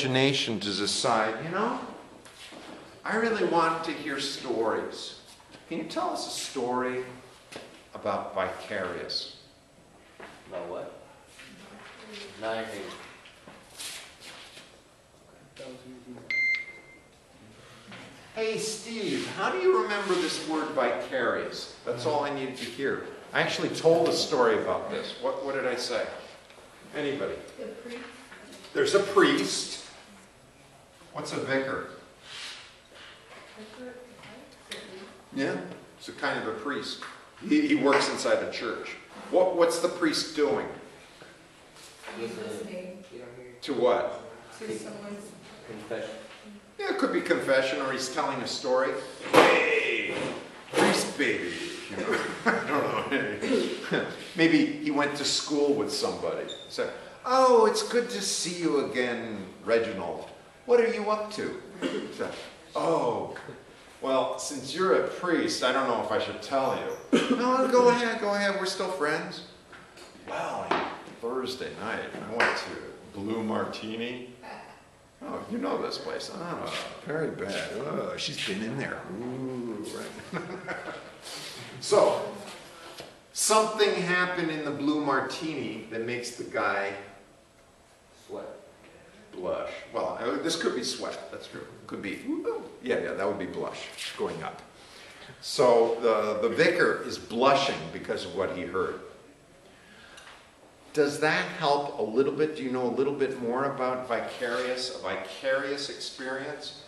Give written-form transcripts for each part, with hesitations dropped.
imagination to decide, you know, I really want to hear stories. Can you tell us a story about vicarious? About what? Nine. Hey, Steve, how do you remember this word vicarious? That's all I needed to hear. I actually told a story about this. What did I say? Anybody? The priest. There's a priest. What's a vicar? Yeah, it's a kind of a priest. He works inside a church. What's the priest doing? Listening To what? to someone's Confession. Yeah, it could be confession, or he's telling a story. Hey, priest baby. You know, I don't know. Maybe he went to school with somebody. So, oh, it's good to see you again, Reginald. What are you up to? So, oh, well, since you're a priest, I don't know if I should tell you. No, go ahead, we're still friends. Well, Thursday night, I went to Blue Martini. Oh, you know this place. Oh, very bad. Oh, she's been in there. Ooh, right. So, something happened in the Blue Martini that makes the guy Sweat. blush. Well, this could be sweat. That's true. Could be. Yeah, that would be blush going up. So the vicar is blushing because of what he heard. Does that help a little bit? Do you know a little bit more about a vicarious experience?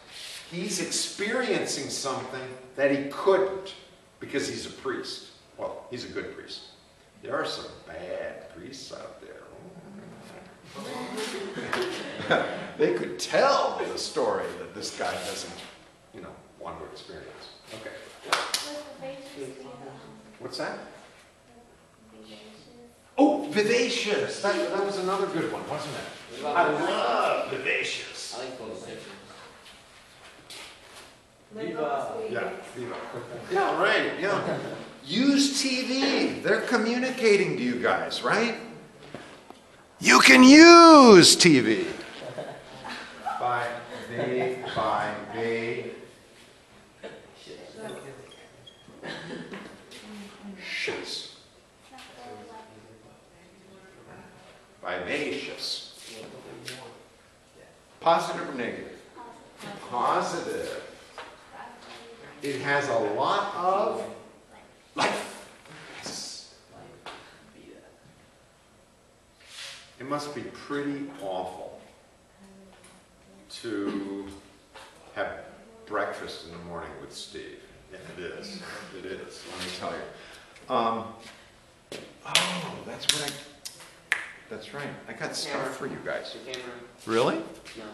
He's experiencing something that he couldn't because he's a priest. Well, he's a good priest. There are some bad priests out there. They could tell the story that this guy doesn't, want to experience. Okay. What's that? Oh, vivacious. That was another good one, wasn't it? I love vivacious. I like politics. Yeah, Viva. Yeah, right, yeah. Use TV. They're communicating to you guys, right? You can use TV. By Vivacious. Vivacious. Positive or negative? Positive. It has a lot of life. Yes. It must be pretty awful to have breakfast in the morning with Steve. Yeah, it is. It is. Let me tell you. Oh, that's right. I got stuff for you guys. Really? No.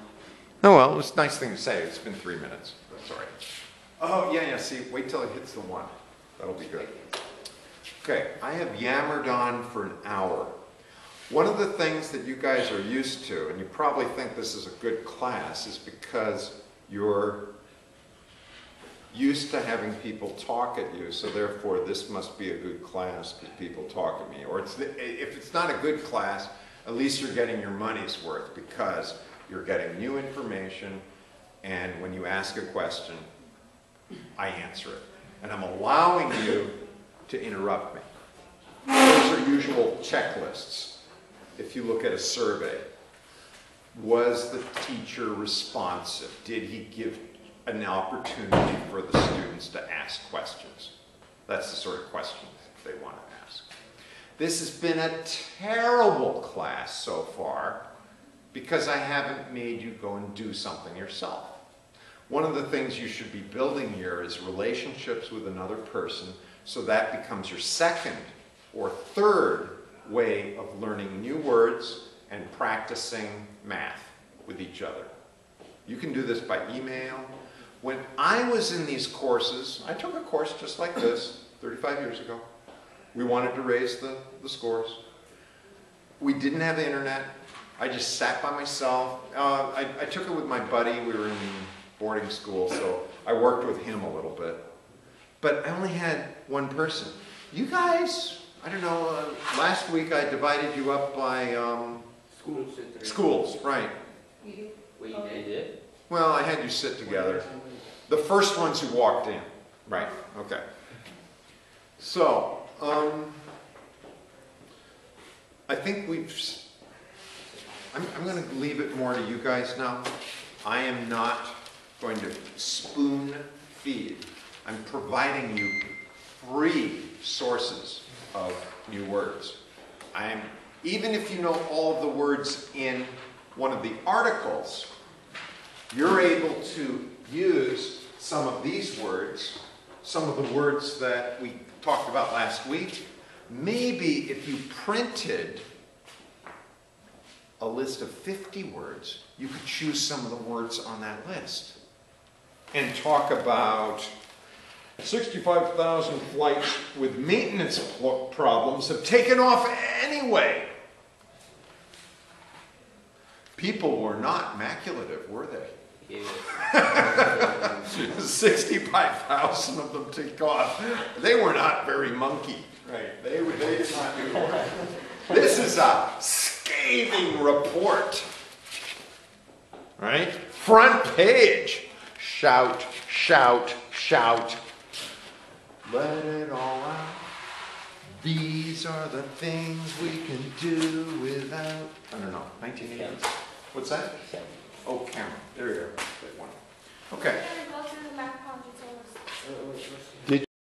Oh, well, it's a nice thing to say. It's been 3 minutes. That's all right. Oh, yeah, see, wait till it hits the 1. That'll be good. Okay, I have yammered on for an hour. One of the things that you guys are used to, and you probably think this is a good class, is because you're used to having people talk at you, so therefore this must be a good class because people talk at me. Or if it's not a good class, at least you're getting your money's worth because you're getting new information, and when you ask a question, I answer it. And I'm allowing you to interrupt me. Those are usual checklists. If you look at a survey, was the teacher responsive? Did he give an opportunity for the students to ask questions? That's the sort of questions they want to ask. This has been a terrible class so far because I haven't made you go and do something yourself. One of the things you should be building here is relationships with another person, so that becomes your second or third way of learning new words and practicing math with each other. You can do this by email. When I was in these courses, I took a course just like this 35 years ago. We wanted to raise the scores. We didn't have the internet. I just sat by myself. I took it with my buddy. We were in boarding school, so I worked with him a little bit. But I only had one person. You guys, I don't know, last week I divided you up by schools, right. Well, I had you sit together. The first ones who walked in. Right, okay. So, I think I'm going to leave it more to you guys now. I am not going to spoon feed. I'm providing you free sources of new words. Even if you know all of the words in one of the articles, you're able to use some of these words, some of the words that we talked about last week. Maybe if you printed a list of 50 words, you could choose some of the words on that list and talk about 65,000 flights with maintenance problems have taken off anyway. People were not maculative, were they? Yeah. 65,000 of them took off. They were not very monkey. Right. They did not do well. This is a scathing report. Right? Front page. Shout, shout, shout. Let it all out. These are the things we can do without. I don't know. 1980s. What's that? Oh, camera. There you go. Good one. Okay. Go through the math project. Did